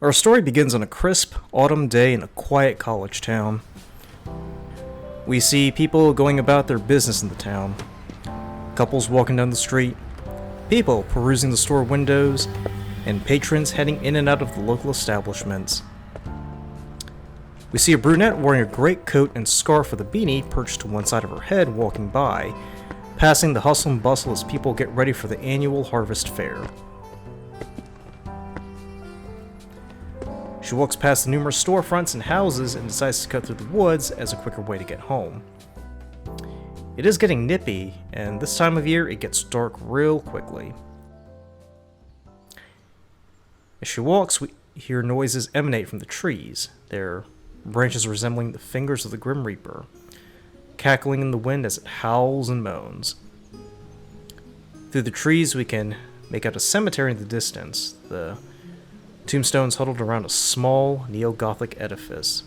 Our story begins on a crisp autumn day in a quiet college town. We see people going about their business in the town. Couples walking down the street, people perusing the store windows, and patrons heading in and out of the local establishments. We see a brunette wearing a great coat and scarf with a beanie perched to one side of her head walking by, passing the hustle and bustle as people get ready for the annual harvest fair. She walks past the numerous storefronts and houses and decides to cut through the woods as a quicker way to get home. It is getting nippy, and this time of year it gets dark real quickly. As she walks, we hear noises emanate from the trees, their branches resembling the fingers of the Grim Reaper, cackling in the wind as it howls and moans. Through the trees we can make out a cemetery in the distance, the tombstones huddled around a small neo-Gothic edifice.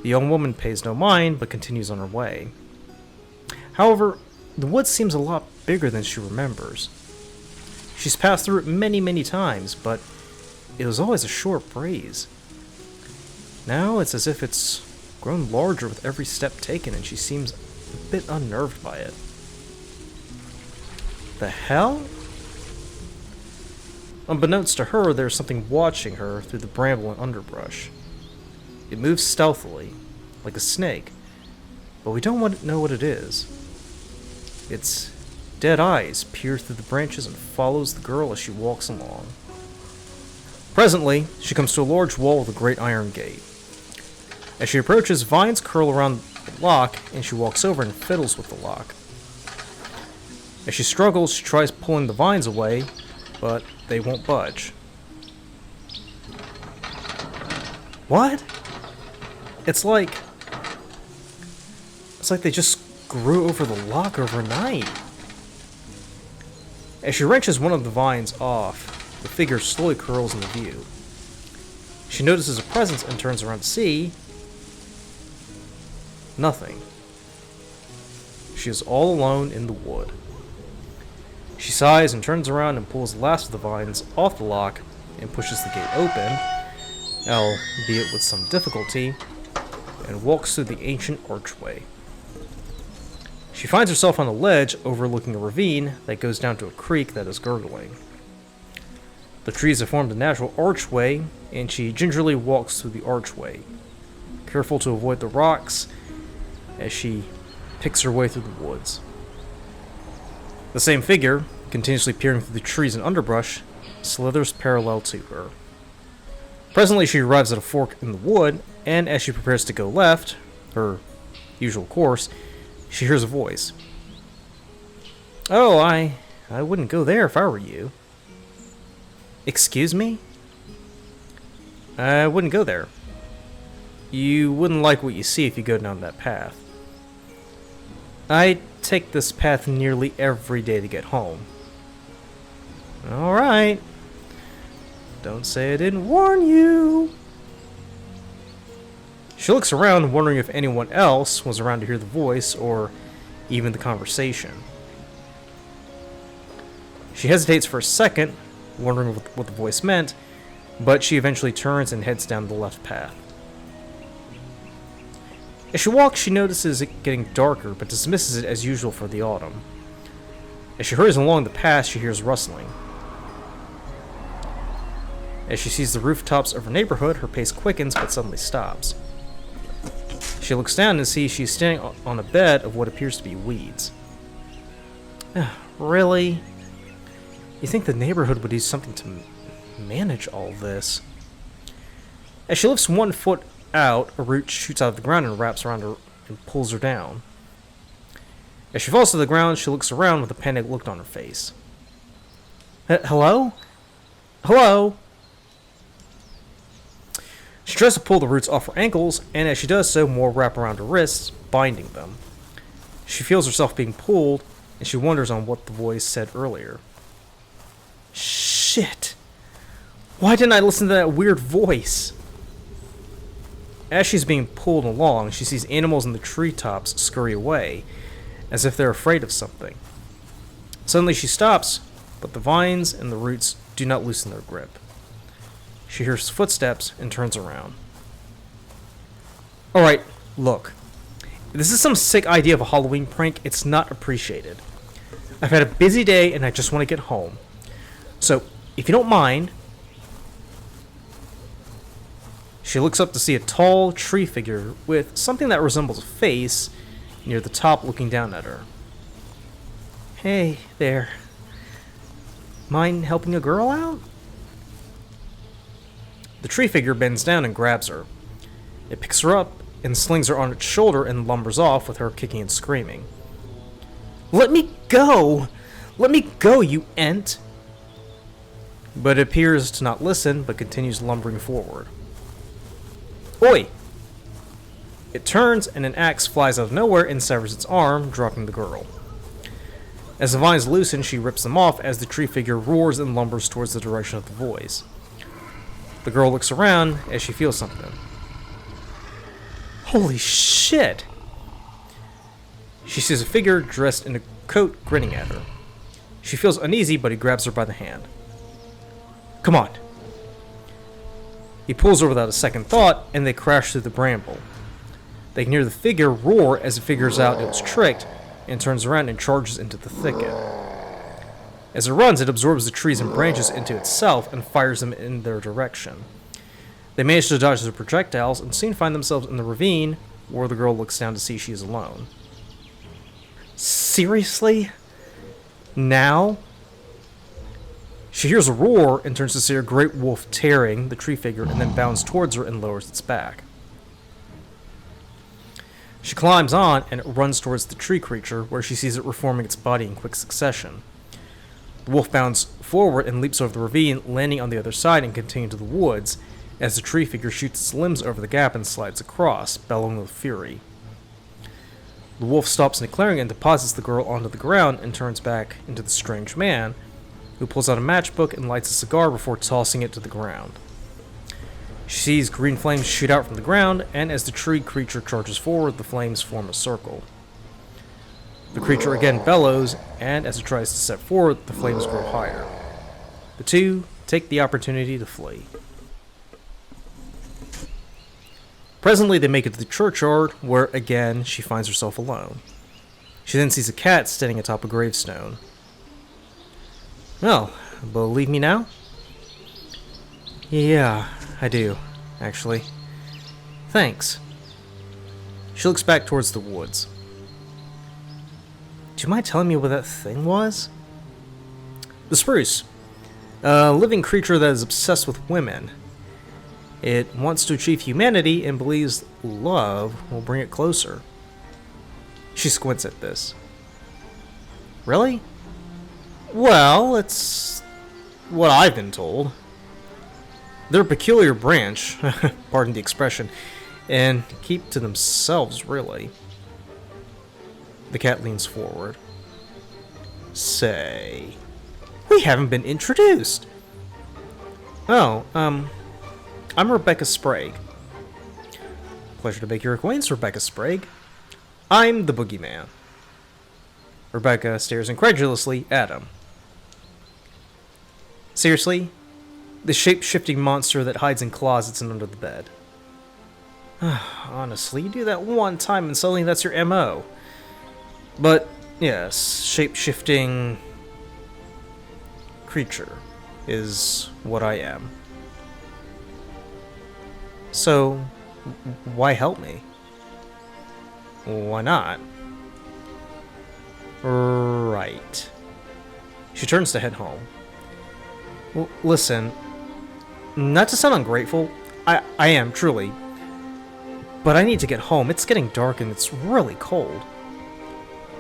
The young woman pays no mind, but continues on her way. However, the woods seems a lot bigger than she remembers. She's passed through it many times, but it was always a short breeze. Now it's as if it's grown larger with every step taken, and she seems a bit unnerved by it. The hell? Unbeknownst to her, there's something watching her through the bramble and underbrush. It moves stealthily, like a snake, but we don't know what it is. Its dead eyes peer through the branches and follows the girl as she walks along. Presently, she comes to a large wall with a great iron gate. As she approaches, vines curl around the lock, and she walks over and fiddles with the lock. As she struggles, she tries pulling the vines away, but they won't budge. What? It's like they just grew over the lock overnight. As she wrenches one of the vines off, the figure slowly curls into view. She notices a presence and turns around to see nothing. She is all alone in the wood. She sighs and turns around and pulls the last of the vines off the lock and pushes the gate open, albeit with some difficulty, and walks through the ancient archway. She finds herself on a ledge overlooking a ravine that goes down to a creek that is gurgling. The trees have formed a natural archway, and she gingerly walks through the archway, careful to avoid the rocks as she picks her way through the woods. The same figure, continuously peering through the trees and underbrush, slithers parallel to her. Presently she arrives at a fork in the wood, and as she prepares to go left, her usual course, she hears a voice. "Oh, I wouldn't go there if I were you." "Excuse me?" "I wouldn't go there. You wouldn't like what you see if you go down that path." "I take this path nearly every day to get home." "Alright. Don't say I didn't warn you." She looks around, wondering if anyone else was around to hear the voice, or even the conversation. She hesitates for a second, wondering what the voice meant, but she eventually turns and heads down the left path. As she walks, she notices it getting darker, but dismisses it as usual for the autumn. As she hurries along the path, she hears rustling. As she sees the rooftops of her neighborhood, her pace quickens but suddenly stops. She looks down and sees she's standing on a bed of what appears to be weeds. Really? You think the neighborhood would do something to manage all this? As she lifts one foot out, a root shoots out of the ground and wraps around her and pulls her down. As she falls to the ground, she looks around with a panicked look on her face. Hello? Hello? She tries to pull the roots off her ankles, and as she does so, more wrap around her wrists, binding them. She feels herself being pulled, and she wonders on what the voice said earlier. Shit! Why didn't I listen to that weird voice? As she's being pulled along, she sees animals in the treetops scurry away, as if they're afraid of something. Suddenly she stops, but the vines and the roots do not loosen their grip. She hears footsteps and turns around. Alright, look. If this is some sick idea of a Halloween prank, it's not appreciated. I've had a busy day and I just want to get home. So, if you don't mind... She looks up to see a tall tree figure with something that resembles a face near the top looking down at her. Hey there. Mind helping a girl out? The tree figure bends down and grabs her. It picks her up and slings her on its shoulder and lumbers off with her kicking and screaming. Let me go! Let me go, you ent! But it appears to not listen, but continues lumbering forward. Oi! It turns and an axe flies out of nowhere and severs its arm, dropping the girl. As the vines loosen, she rips them off as the tree figure roars and lumbers towards the direction of the voice. The girl looks around as she feels something. Holy shit! She sees a figure dressed in a coat grinning at her. She feels uneasy, but he grabs her by the hand. Come on! He pulls her without a second thought, and they crash through the bramble. They can hear the figure roar as it figures out it was tricked, and turns around and charges into the thicket. As it runs, it absorbs the trees and branches into itself and fires them in their direction. They manage to dodge the projectiles and soon find themselves in the ravine, where the girl looks down to see she is alone. Seriously? Now? She hears a roar and turns to see a great wolf tearing the tree figure and then bounds towards her and lowers its back. She climbs on and it runs towards the tree creature, where she sees it reforming its body in quick succession. The wolf bounds forward and leaps over the ravine, landing on the other side and continuing to the woods, as the tree figure shoots its limbs over the gap and slides across, bellowing with fury. The wolf stops in a clearing and deposits the girl onto the ground and turns back into the strange man, who pulls out a matchbook and lights a cigar before tossing it to the ground. She sees green flames shoot out from the ground, and as the tree creature charges forward, the flames form a circle. The creature again bellows, and as it tries to step forward, the flames grow higher. The two take the opportunity to flee. Presently, they make it to the churchyard, where again she finds herself alone. She then sees a cat standing atop a gravestone. Well, believe me now? Yeah, I do, actually. Thanks. She looks back towards the woods. Do you mind telling me what that thing was? The Spruce. A living creature that is obsessed with women. It wants to achieve humanity and believes love will bring it closer. She squints at this. Really? Well, it's what I've been told. They're a peculiar branch, pardon the expression, and keep to themselves, really. The cat leans forward. Say, we haven't been introduced. Oh, I'm Rebecca Sprague. Pleasure to make your acquaintance, Rebecca Sprague. I'm the boogeyman. Rebecca stares incredulously at him. Seriously? The shape-shifting monster that hides in closets and under the bed. Honestly, you do that one time and suddenly that's your MO. But, yes, shape-shifting creature is what I am. So, why help me? Why not? Right. She turns to head home. Well, listen, not to sound ungrateful, I am, truly. But I need to get home. It's getting dark and it's really cold.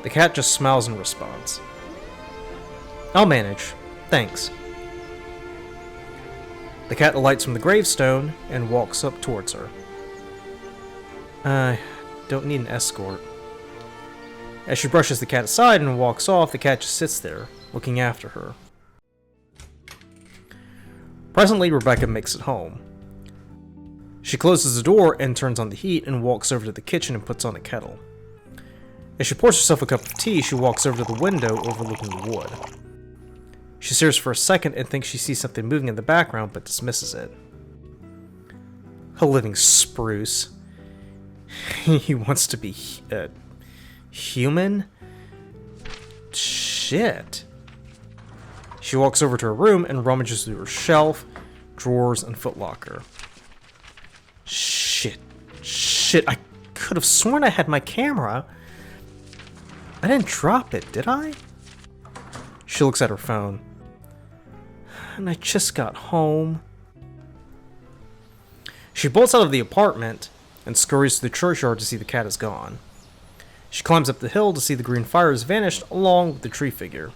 The cat just smiles in response. I'll manage. Thanks. The cat alights from the gravestone and walks up towards her. I don't need an escort. As she brushes the cat aside and walks off, the cat just sits there, looking after her. Presently, Rebecca makes it home. She closes the door and turns on the heat and walks over to the kitchen and puts on a kettle. As she pours herself a cup of tea, she walks over to the window overlooking the wood. She stares for a second and thinks she sees something moving in the background, but dismisses it. A living spruce. He wants to be human? Shit. She walks over to her room and rummages through her shelf, drawers, and footlocker. Shit. I could have sworn I had my camera. I didn't drop it, did I? She looks at her phone. And I just got home. She bolts out of the apartment and scurries to the churchyard to see the cat is gone. She climbs up the hill to see the green fire has vanished along with the tree figure.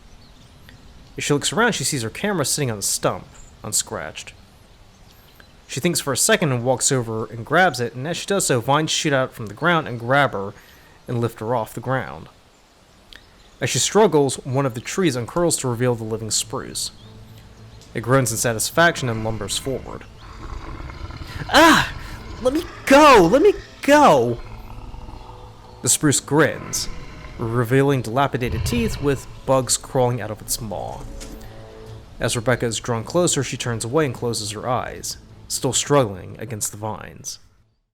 As she looks around, she sees her camera sitting on a stump, unscratched. She thinks for a second and walks over and grabs it, and as she does so, vines shoot out from the ground and grab her and lift her off the ground. As she struggles, one of the trees uncurls to reveal the living spruce. It groans in satisfaction and lumbers forward. Ah! Let me go! Let me go! The spruce grins, revealing dilapidated teeth with bugs crawling out of its maw. As Rebecca is drawn closer, she turns away and closes her eyes, still struggling against the vines.